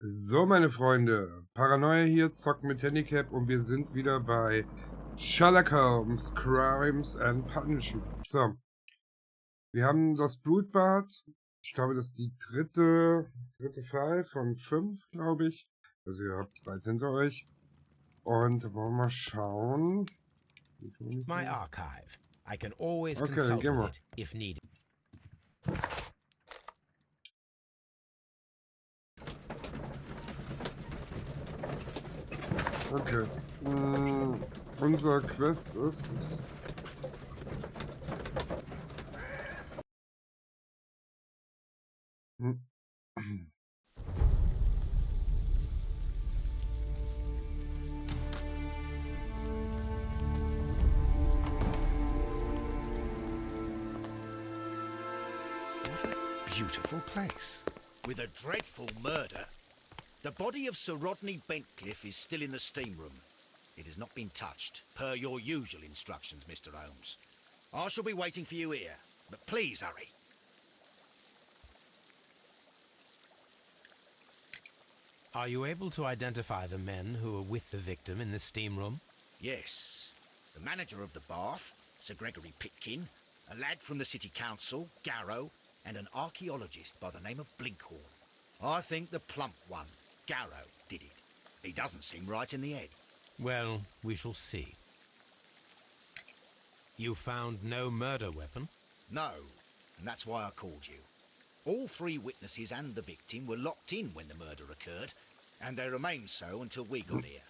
So, meine Freunde, Paranoia hier, zocken mit Handicap und wir sind wieder bei Sherlock Holmes, Crimes and Punishment. So, wir haben das Blutbad. Ich glaube, das ist die dritte Fall von 5, glaube ich. Also ihr habt weit hinter euch. Und wollen wir mal schauen. My archive. I can always Okay, dann consult gehen with wir. it if needed. Okay. Unser Quest ist... Ups. Hm. Beautiful place. With a dreadful murder. The body of Sir Rodney Bentcliffe is still in the steam room. It has not been touched, per your usual instructions, Mr. Holmes. I shall be waiting for you here, but please hurry. Are you able to identify the men who were with the victim in the steam room? Yes. The manager of the bath, Sir Gregory Pitkin, a lad from the City Council, Garrow, and an archaeologist by the name of Blinkhorn. I think the plump one, Garrow, did it. He doesn't seem right in the head. Well, we shall see. You found no murder weapon? No, and that's why I called you. All three witnesses and the victim were locked in when the murder occurred, and they remained so until we got here.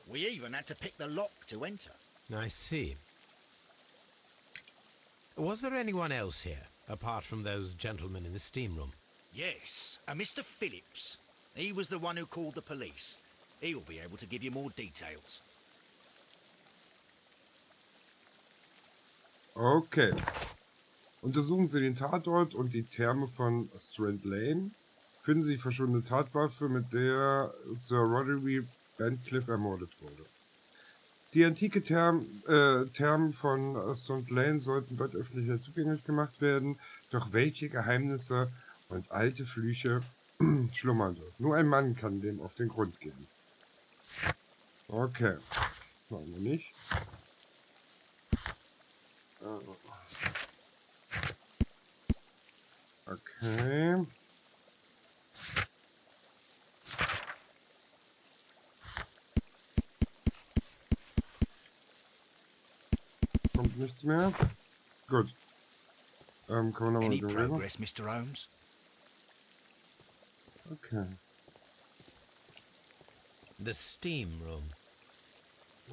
We even had to pick the lock to enter. I see. Was there anyone else here, apart from those gentlemen in the steam room? Yes, a Mr. Phillips. He was the one who called the police. He'll be able to give you more details. Okay. Untersuchen Sie den Tatort und die Therme von Strand Lane. Finden Sie die verschwundene Tatwaffe, mit der Sir Rodney Bentcliffe ermordet wurde. Die antike Thermen von Strand Lane sollten bald öffentlich zugänglich gemacht werden. Doch welche Geheimnisse und alte Flüche schlummern dort? Nur ein Mann kann dem auf den Grund gehen. Okay. Machen wir nicht. Okay. Kommt nichts mehr. Gut. Können wir nochmal Any mit dem reden? progress, Mr. Holmes? Okay. The steam room.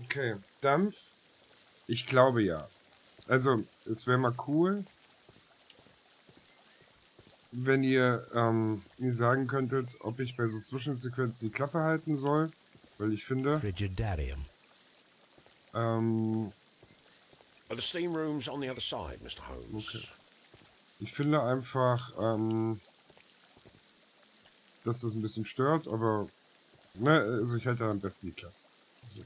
Okay. Dampf? Ich glaube ja. Also, es wäre mal cool, wenn ihr mir sagen könntet, ob ich bei so Zwischensequenzen die Klappe halten soll. Weil ich finde... Frigidarium. The steam room's on the other side, Mr. Holmes. Okay. Ich finde einfach, dass das ein bisschen stört, aber ne, also ich halte am besten die Klappe. So.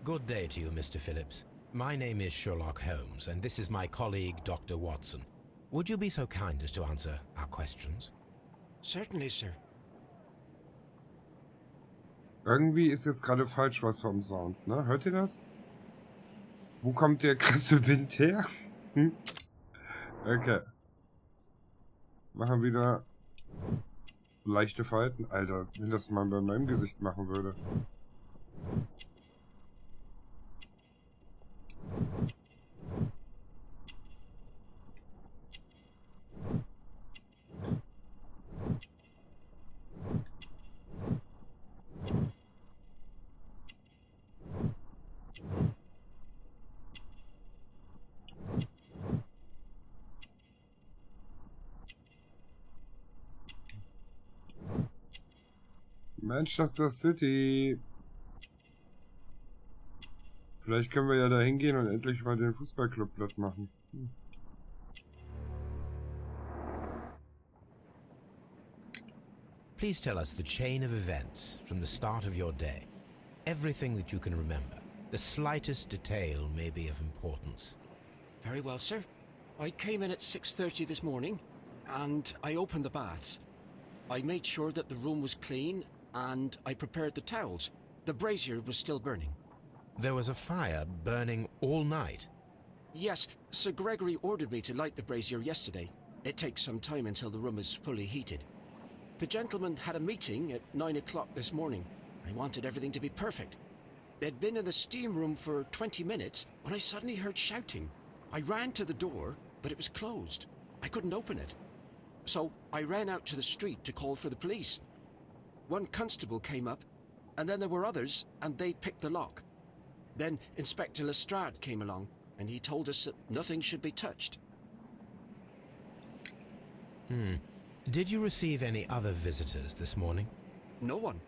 Good day to you, Mr. Phillips. My name is Sherlock Holmes, and this is my colleague, Dr. Watson. Would you be so kind as to answer our questions? Certainly, sir. Irgendwie ist jetzt gerade falsch was vom Sound, ne? Hört ihr das? Wo kommt der krasse Wind her? Hm? Okay. Machen wieder leichte Falten. Alter, wenn das mal bei meinem Gesicht machen würde. Manchester City. Vielleicht können wir ja da hingehen und endlich mal den Fußballclub platt machen. Please tell us the chain of events from the start of your day. Everything that you can remember. The slightest detail may be of importance. Very well, sir. I came in at 6:30 this morning. and I opened the baths. I made sure that the room was clean, and I prepared the towels. The brazier was still burning. There was a fire burning all night. Yes, Sir Gregory ordered me to light the brazier yesterday. It takes some time until the room is fully heated. The gentlemen had a meeting at 9 o'clock this morning. I wanted everything to be perfect. They'd been in the steam room for 20 minutes when I suddenly heard shouting. I ran to the door, but it was closed. I couldn't open it. So I ran out to the street to call for the police. One constable came up, and then there were others, and they picked the lock. Then Inspector Lestrade came along, and he told us that nothing should be touched. Did you receive any other visitors this morning? No one.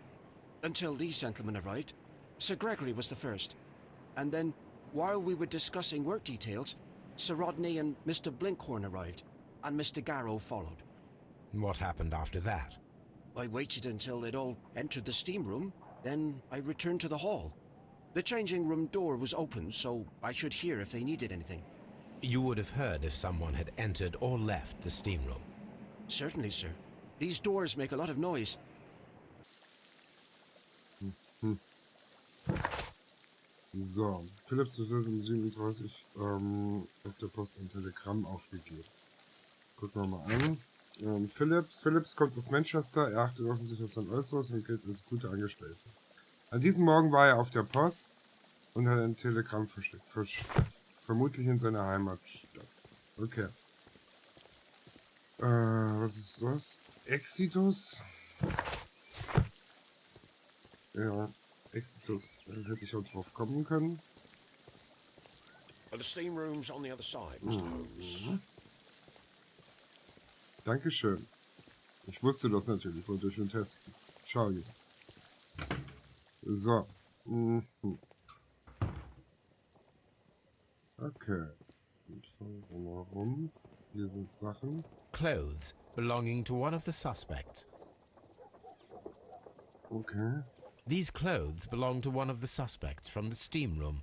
Until these gentlemen arrived. Sir Gregory was the first. And then, while we were discussing work details, Sir Rodney and Mr. Blinkhorn arrived, and Mr. Garrow followed. What happened after that? I waited until they'd all entered the steam room, then I returned to the hall. The changing room door was open, so I should hear if they needed anything. You would have heard if someone had entered or left the steam room. Certainly, sir. These doors make a lot of noise. So, Philips wird um 37 auf der Post ein Telegramm aufgegeben. Gucken wir mal an. Philips kommt aus Manchester, er achtet offensichtlich auf sein Äußeres und gilt als guter Angestellter. An diesem Morgen war er auf der Post und hat ein Telegramm verschickt. Vermutlich in seiner Heimatstadt. Okay. Was ist das? Exitus? Ja, Exitus. Da hätte ich auch drauf kommen können. Are the steam rooms on the other side, Mr. Holmes? Dankeschön. Ich wusste das natürlich, wollte ich schon testen. Schau jetzt. So. Okay. Und fahren wir mal rum. Hier sind Sachen. Clothes belonging to one of the suspects. Okay. These clothes belong to one of the suspects from the steam room.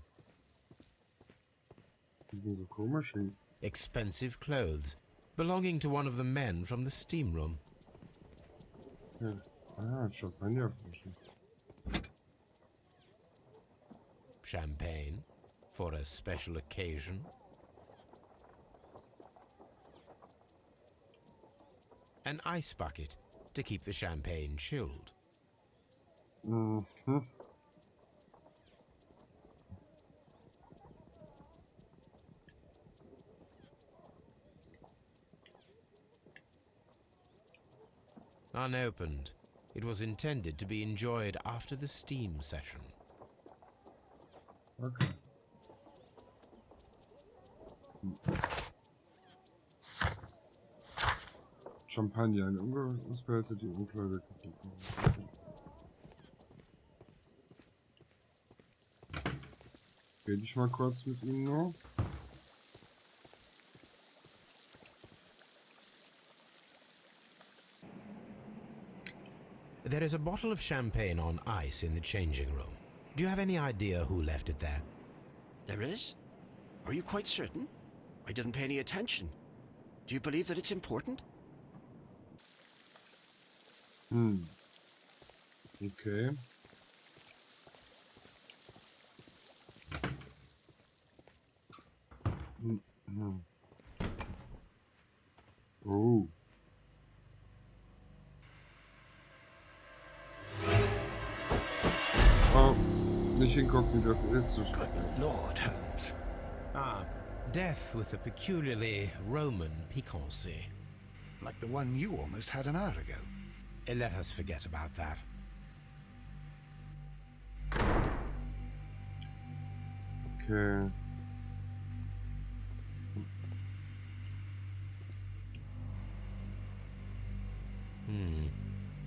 Die sind so komisch. Expensive clothes belonging to one of the men from the steam room. Ja. Ah, Champagnerflaschen. Champagne for a special occasion. An ice bucket to keep the champagne chilled. Unopened, it was intended to be enjoyed after the steam session. Okay. Champagner, ein Umgangsbehälter, die Umkleide gefunden. Rede ich mal kurz mit ihm nur. There is a bottle of champagne on ice in the changing room. Do you have any idea who left it there? There is? Are you quite certain? I didn't pay any attention. Do you believe that it's important? Okay. Oh. Oh, nicht hingucken, das ist so schlimm. Good Lord, Holmes. Ah, death with a peculiarly Roman piquancy. Like the one you almost had an hour ago. Let us forget about that. Okay.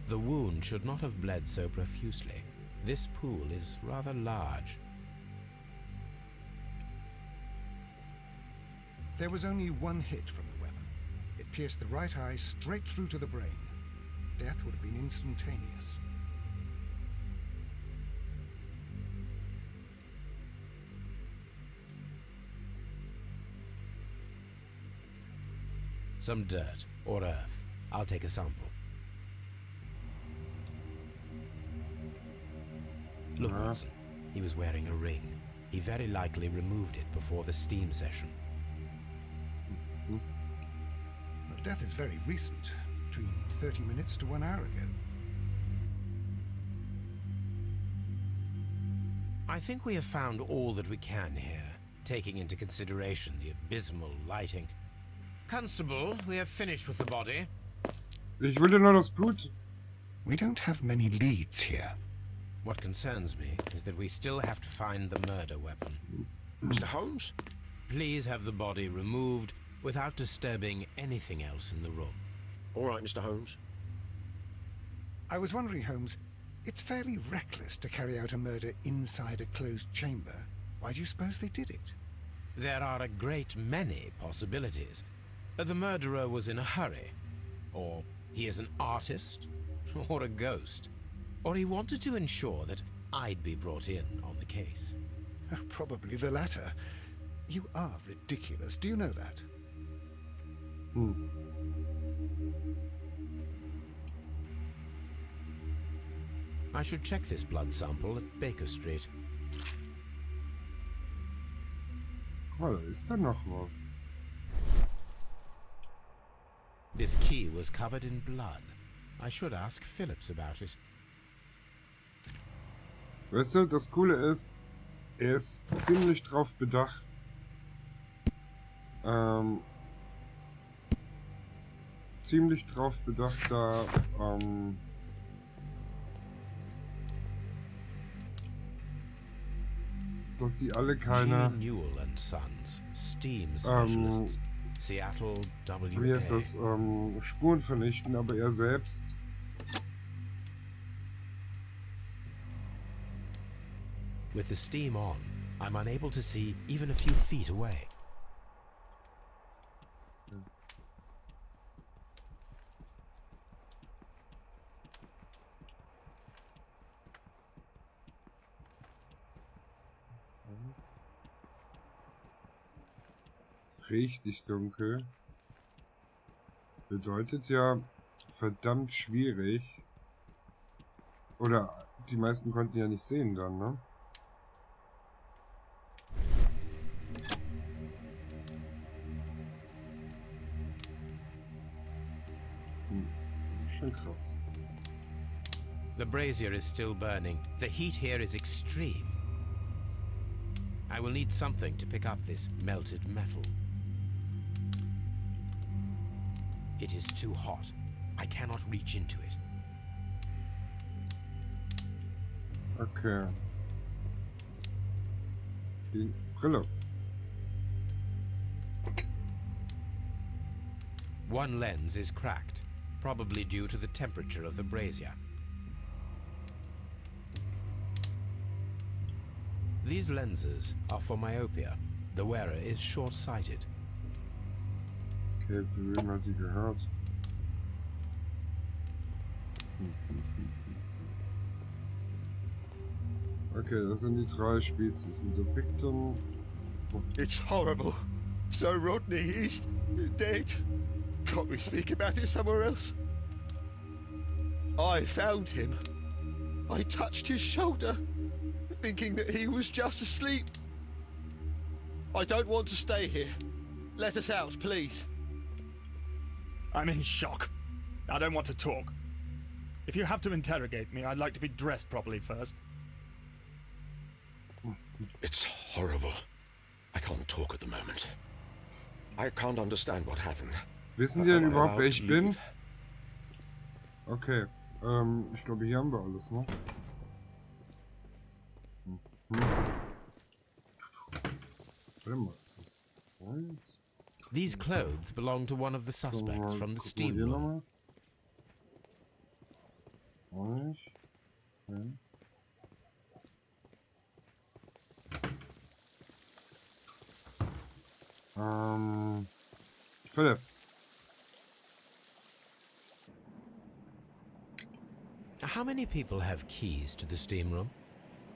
The wound should not have bled so profusely. This pool is rather large. There was only one hit from the weapon. It pierced the right eye straight through to the brain. Death would have been instantaneous. Some dirt or earth. I'll take a sample. Look, Watson. He was wearing a ring. He very likely removed it before the steam session. The death is very recent, between 30 minutes to 1 hour ago. I think we have found all that we can here, taking into consideration the abysmal lighting. Constable, we have finished with the body. Ich will nur das Blut. We don't have many leads here. What concerns me is that we still have to find the murder weapon. Mr. Holmes? Please have the body removed without disturbing anything else in the room. All right, Mr. Holmes. I was wondering, Holmes, it's fairly reckless to carry out a murder inside a closed chamber. Why do you suppose they did it? There are a great many possibilities. The murderer was in a hurry. Or he is an artist. Or a ghost. Or he wanted to ensure that I'd be brought in on the case. Probably the latter. You are ridiculous. Do you know that? I should check this blood sample at Baker Street. Oh, da ist da noch was. This key was covered in blood. I should ask Phillips about it. Weißt du, das Coole ist, er ist ziemlich drauf bedacht, da, dass die alle keine, Newell and Sons, Steam Specialists, Seattle, wie heißt das, Spuren vernichten, aber er selbst. With the steam on, I'm unable to see even a few feet away. Ist richtig dunkel. Bedeutet ja verdammt schwierig. Oder die meisten konnten ja nicht sehen dann, ne? Schon krass. The brazier is still burning. The heat here is extreme. I will need something to pick up this melted metal. It is too hot. I cannot reach into it. Okay. Die Brille. One lens is cracked, probably due to the temperature of the brazier. These lenses are for myopia. The wearer is short-sighted. Okay, für wen hat die gehört? Okay, das sind die drei Spezies mit der Picton. It's horrible. So Rodney is dead. Can't we speak about it somewhere else? I found him. I touched his shoulder, thinking that he was just asleep. I don't want to stay here. Let us out, please. I'm in shock. I don't want to talk. If you have to interrogate me, I'd like to be dressed properly first. It's horrible. I can't talk at the moment. I can't understand what happened. Wissen die denn Am I überhaupt, allowed wer to ich bin? leave? Okay, ich glaube, hier haben wir alles, ne? Warte mal, ist das Holz? These clothes belong to one of the suspects from the steam Hier room. nochmal. Holz. Okay. Phillips. How many people have keys to the steam room?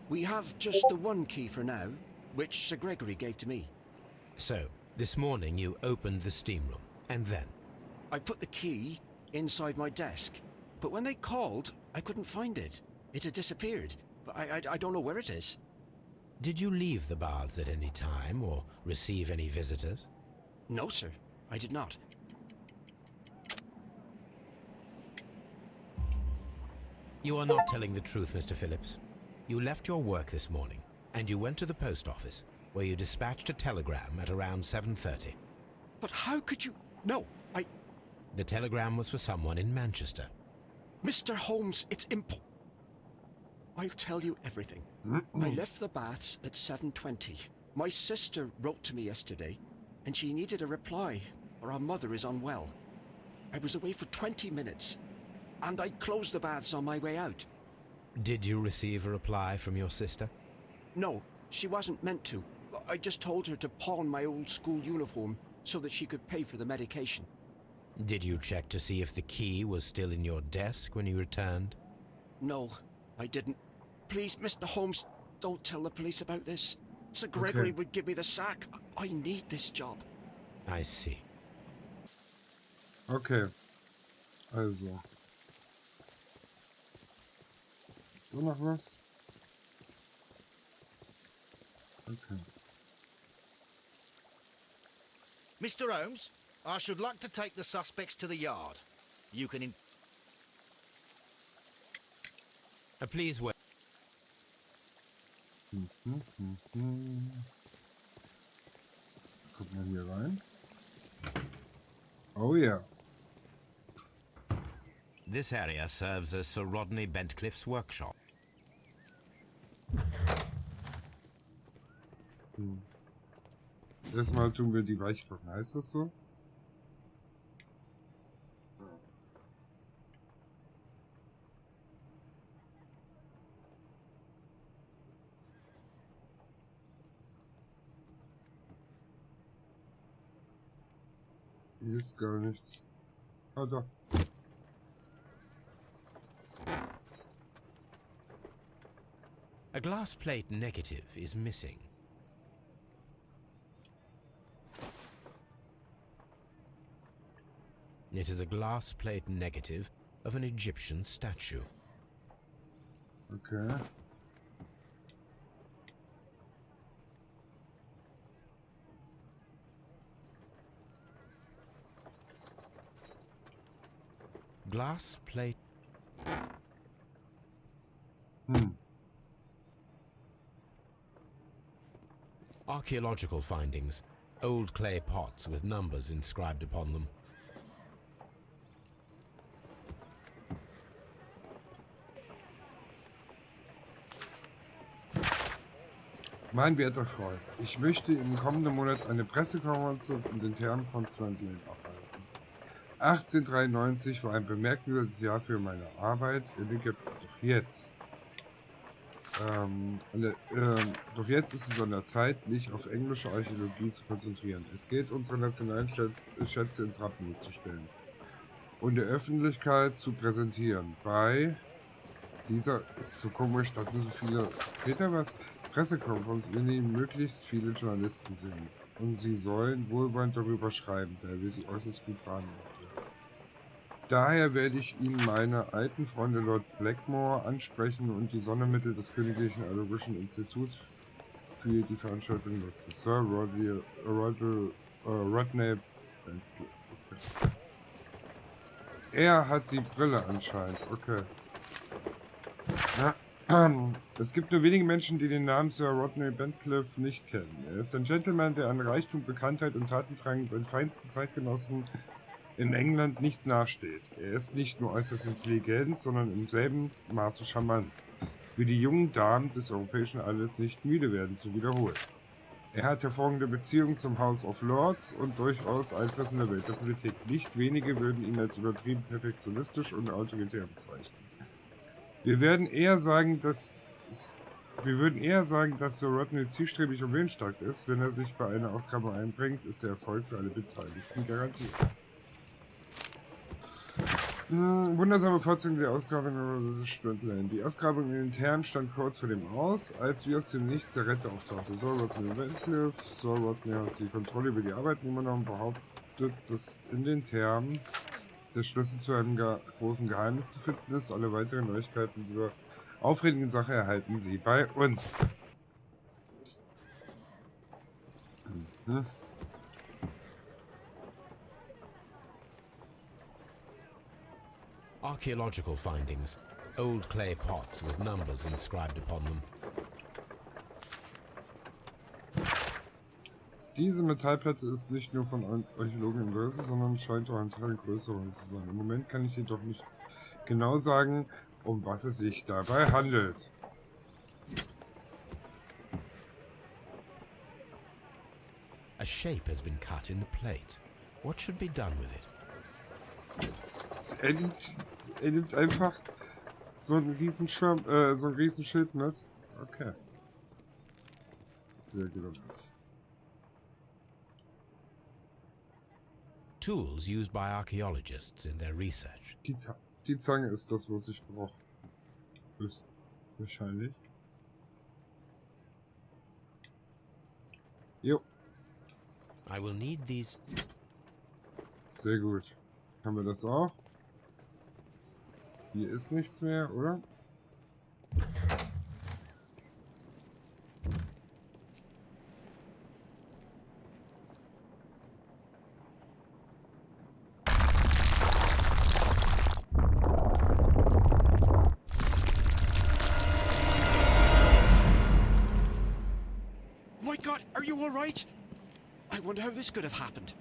We have just the one key for now, which Sir Gregory gave to me. So, this morning you opened the steam room, and then? I put the key inside my desk, but when they called, I couldn't find it. It had disappeared, but I don't know where it is. Did you leave the baths at any time or receive any visitors? No, sir, I did not. You are not telling the truth, Mr. Phillips. You left your work this morning, and you went to the post office, where you dispatched a telegram at around 7:30. But how could you... No, The telegram was for someone in Manchester. Mr. Holmes, it's I'll tell you everything. I left the baths at 7:20. My sister wrote to me yesterday, and she needed a reply, or our mother is unwell. I was away for 20 minutes, and I closed the baths on my way out. Did you receive a reply from your sister? No, she wasn't meant to. I just told her to pawn my old school uniform so that she could pay for the medication. Did you check to see if the key was still in your desk when you returned? No, I didn't. Please, Mr. Holmes, don't tell the police about this. Sir Gregory would give me the sack. I need this job. I see. Okay. Also. Ist da noch was? Okay. Mr. Holmes, I should like to take the suspects to the yard. You can Please wait. Guck mal hier rein. Oh yeah. This area serves as Sir Rodney Bentcliffe's workshop. Erstmal tun wir die Weichkochen. Heißt das so? Hier ist gar nichts. Ah, da. A glass plate negative is missing. It is a glass plate negative of an Egyptian statue. Okay. Glass plate. Archaeological findings. Old clay pots with numbers inscribed upon them. Mein werter Freund, ich möchte im kommenden Monat eine Pressekonferenz in den Thermen von Strand Lane abhalten. 1893 war ein bemerkenswertes Jahr für meine Arbeit in Ägypten. Doch jetzt ist es an der Zeit, mich auf englische Archäologie zu konzentrieren. Es gilt, unsere nationalen Schätze ins Rampenlicht zu stellen und der Öffentlichkeit zu präsentieren. Bei dieser ist so komisch, das sind so viele. Peter, was? Pressekonferenz, in denen möglichst viele Journalisten sehen. Und sie sollen wohlwollend darüber schreiben, da wir sie äußerst gut behandeln. Daher werde ich Ihnen meine alten Freunde Lord Blackmore ansprechen und die Sondermittel des Königlichen Archäologischen Instituts für die Veranstaltung nutzen. Sir Rodney Bentcliffe. Er hat die Brille anscheinend. Okay. Ja. Es gibt nur wenige Menschen, die den Namen Sir Rodney Bentcliffe nicht kennen. Er ist ein Gentleman, der an Reichtum, Bekanntheit und Tatendrang seinen feinsten Zeitgenossen in England nichts nachsteht. Er ist nicht nur äußerst intelligent, sondern im selben Maße charmant. Wie die jungen Damen des europäischen Adels nicht müde werden zu wiederholen. Er hat hervorragende Beziehungen zum House of Lords und durchaus Einfluss in der Welt der Politik. Nicht wenige würden ihn als übertrieben perfektionistisch und autoritär bezeichnen. Wir würden eher sagen, dass Sir Rodney zielstrebig und willensstark ist. Wenn er sich bei einer Aufgabe einbringt, ist der Erfolg für alle Beteiligten garantiert. Wundersame Fortsetzung der Ausgrabung des Strand Lane. Die Ausgrabung in den Thermen stand kurz vor dem Aus, als wie aus dem Nichts der Retter auftauchte. Sir Rodney Bentcliffe. Sir Rodney hat die Kontrolle über die Arbeiten übernommen, behauptet, behauptet, dass in den Thermen der Schlüssel zu einem großen Geheimnis zu finden ist. Alle weiteren Neuigkeiten dieser aufregenden Sache erhalten Sie bei uns. Mhm. Archaeological findings. Old clay pots with numbers inscribed upon them. Diese Metallplatte ist nicht nur von Archäologen in Größe, sondern scheint auch ein Teil größerer zu sein. Im Moment kann ich jedoch nicht genau sagen, um was es sich dabei handelt. A shape has been cut in the plate. What should be done with it? Er nimmt einfach so einen Riesenschirm, so ein Riesenschild mit. Okay. Sehr gut. Tools used by archaeologists in their research. Die Zange ist das, was ich brauche. Wahrscheinlich. Jo. I will need these. Sehr gut. Haben wir das auch? Hier ist nichts mehr, oder? My God, are you all right? I wonder how this could have happened.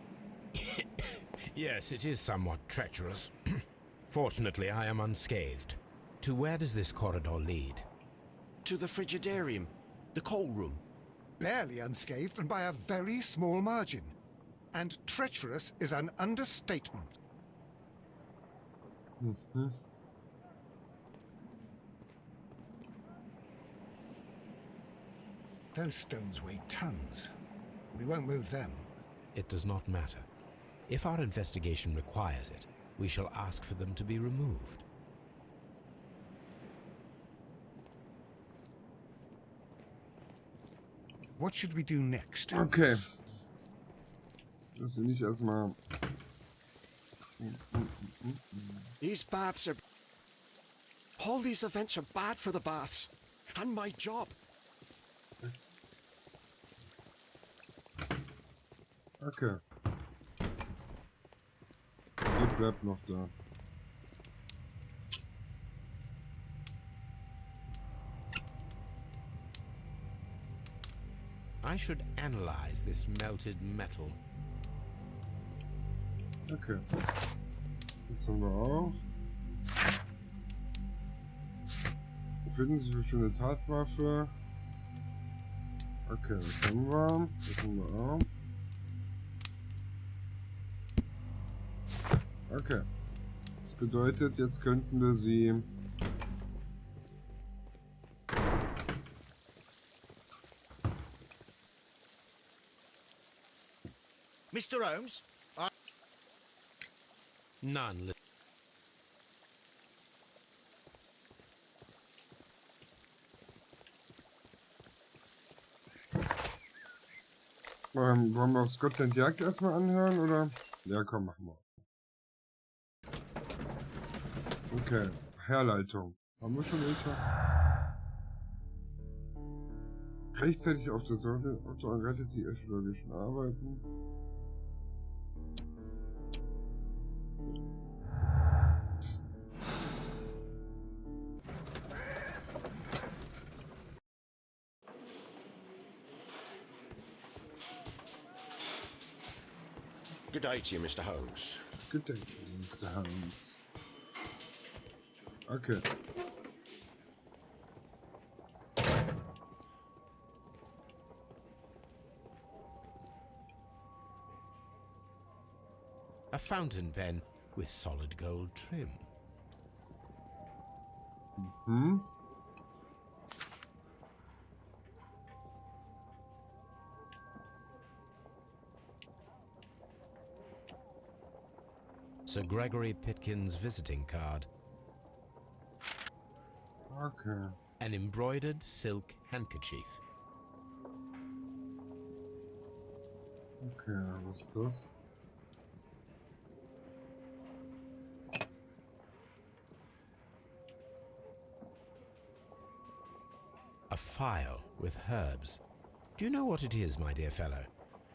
Yes, it is somewhat treacherous. Fortunately, I am unscathed. To where does this corridor lead? To the frigidarium, the coal room. Barely unscathed and by a very small margin. And treacherous is an understatement. Mhm. Those stones weigh tons. We won't move them. It does not matter. If our investigation requires it, we shall ask for them to be removed. What should we do next? Okay. Lass ihn nicht erstmal. These baths are... All these events are bad for the baths. And my job. Okay. Ihr bleibt noch da. I should analyze this melted metal. Okay. Das haben wir auch. Finden Sie für eine Tatwaffe. Okay, das haben wir. Das haben wir auch. Okay. Das bedeutet, jetzt könnten wir sie... Mr. Holmes? None. Wollen wir auf Scotland Yard erstmal anhören, oder? Ja, komm, machen wir. Okay, Herleitung. Haben wir schon welche? Rechtzeitig auf der Sorte rettet die archäologischen Arbeiten. Good day to you, Mr. Holmes. Good day, Mr. Holmes. Okay. A fountain pen with solid gold trim. Hmm? Sir Gregory Pitkin's visiting card. Okay. An embroidered silk handkerchief. Okay, was ist das? phial with herbs. Do you know what it is, my dear fellow?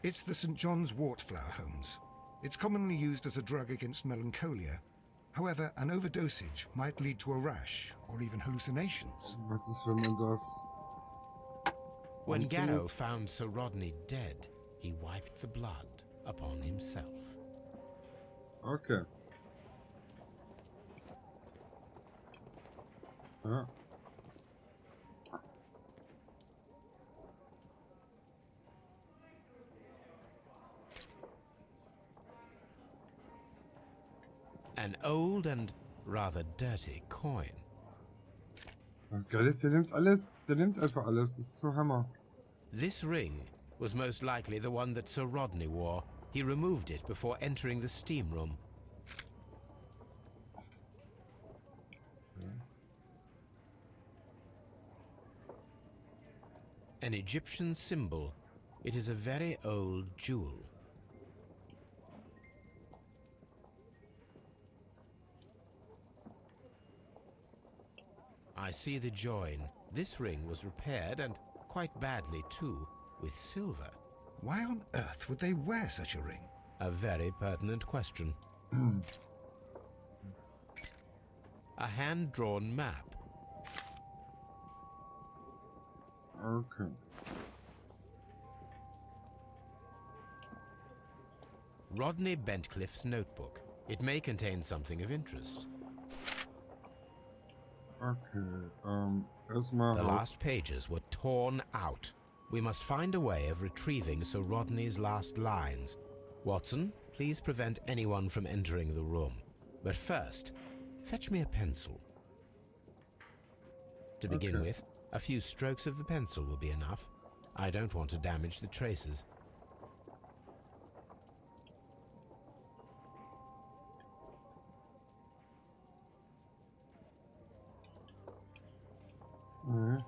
It's the St. John's wort flower, Holmes. It's commonly used as a drug against melancholia. However, an overdosage might lead to a rash or even hallucinations. Was ist, wenn man das... When Also- Garrow found Sir Rodney dead, he wiped the blood upon himself. Okay. Ja. An old and rather dirty coin. Was geil ist, der nimmt alles. Der nimmt einfach alles. Das ist so Hammer. This ring was most likely the one that Sir Rodney wore. He removed it before entering the steam room. An Egyptian symbol. It is a very old jewel. I see the join. This ring was repaired, and quite badly too, with silver. Why on earth would they wear such a ring? A very pertinent question. A hand-drawn map. Okay. Rodney Bentcliffe's notebook. It may contain something of interest. Okay, erstmal The raus. last pages were torn out. We must find a way of retrieving Sir Rodney's last lines. Watson, please prevent anyone from entering the room. But first, fetch me a pencil. To begin Okay. with, a few strokes of the pencil will be enough. I don't want to damage the traces. Nee.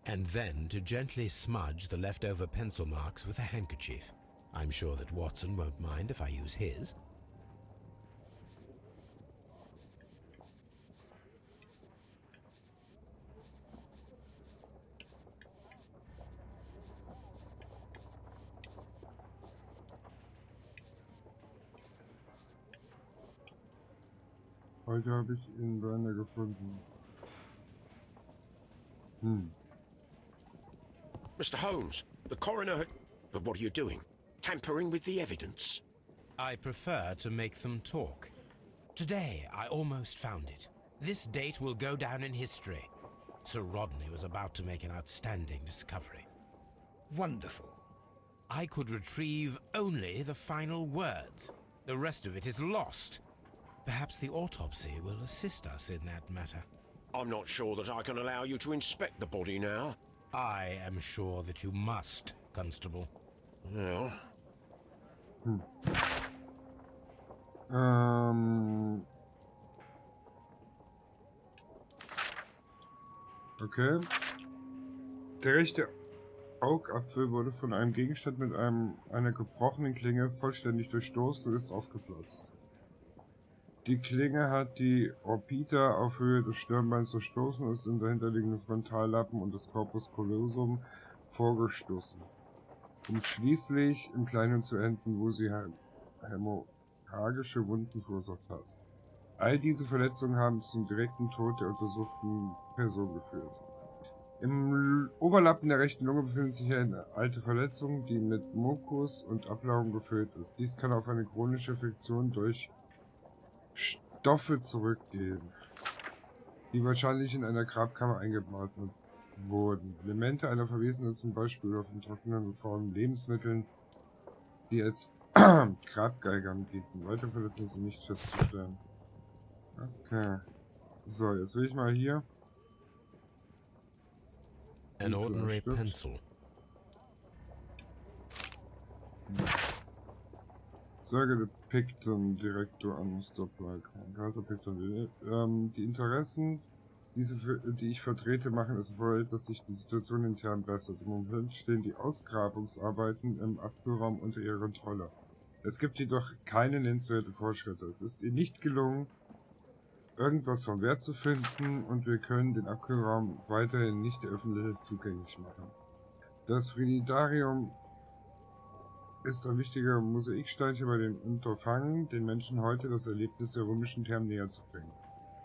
And then to gently smudge the leftover pencil marks with a handkerchief. I'm sure that Watson won't mind if I use his. Heute habe ich ihn Werner gefunden. Mr. Holmes, the coroner had... But what are you doing? Tampering with the evidence? I prefer to make them talk. Today, I almost found it. This date will go down in history. Sir Rodney was about to make an outstanding discovery. Wonderful. I could retrieve only the final words. The rest of it is lost. Perhaps the autopsy will assist us in that matter. I'm not sure that I can allow you to inspect the body now. I am sure that you must, Constable. Well, Okay. Der rechte Augapfel wurde von einem Gegenstand mit einer gebrochenen Klinge vollständig durchstoßen und ist aufgeplatzt. Die Klinge hat die Orbita auf Höhe des Stirnbeins durchstoßen und ist in dahinterliegenden Frontallappen und das Corpus callosum vorgestoßen, um schließlich im Kleinen zu enden, wo sie hämorrhagische Wunden verursacht hat. All diese Verletzungen haben zum direkten Tod der untersuchten Person geführt. Im Oberlappen der rechten Lunge befindet sich eine alte Verletzung, die mit Mukus und Ablagerung gefüllt ist. Dies kann auf eine chronische Infektion durch Stoffe zurückgehen, die wahrscheinlich in einer Grabkammer eingeatmet wurden. Elemente einer Verwesung, zum Beispiel auf den trockenen Formen Lebensmitteln, die als Grabgeigern dienten. Weitere Verletzungen sind nicht festzustellen. Okay. So, jetzt will ich mal hier. An ordinary Stift. pencil. Sage der Picton, Direktor an Stoplight. Carter Picton. Die Interessen, die ich vertrete, machen es wohl, dass sich die Situation intern bessert. Im Moment stehen die Ausgrabungsarbeiten im Abführraum unter ihrer Kontrolle. Es gibt jedoch keine nennenswerte Fortschritte. Es ist ihr nicht gelungen, irgendwas von Wert zu finden, und wir können den Abführraum weiterhin nicht der Öffentlichkeit zugänglich machen. Das Fridarium ist ein wichtiger Mosaiksteinchen bei dem Unterfangen, den Menschen heute das Erlebnis der römischen Thermen näher zu bringen.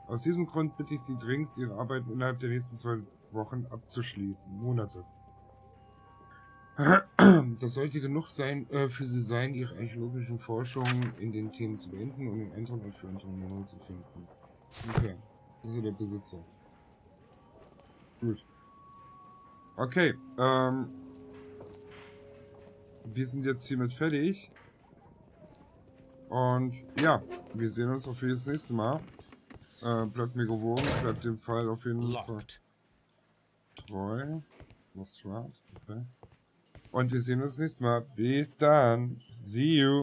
Aus diesem Grund bitte ich Sie dringend, Ihre Arbeiten innerhalb der nächsten 2 Wochen abzuschließen. Monate. Das sollte genug sein, für Sie sein, Ihre archäologischen Forschungen in den Themen zu beenden und den Eintrag für Unternehmen zu finden. Okay, also der Besitzer. Gut. Okay, wir sind jetzt hiermit fertig. Und ja, wir sehen uns auf das nächste Mal. Bleibt mir gewogen, bleibt dem Fall auf jeden Fall treu. Okay. Und wir sehen uns das nächste Mal. Bis dann. See you.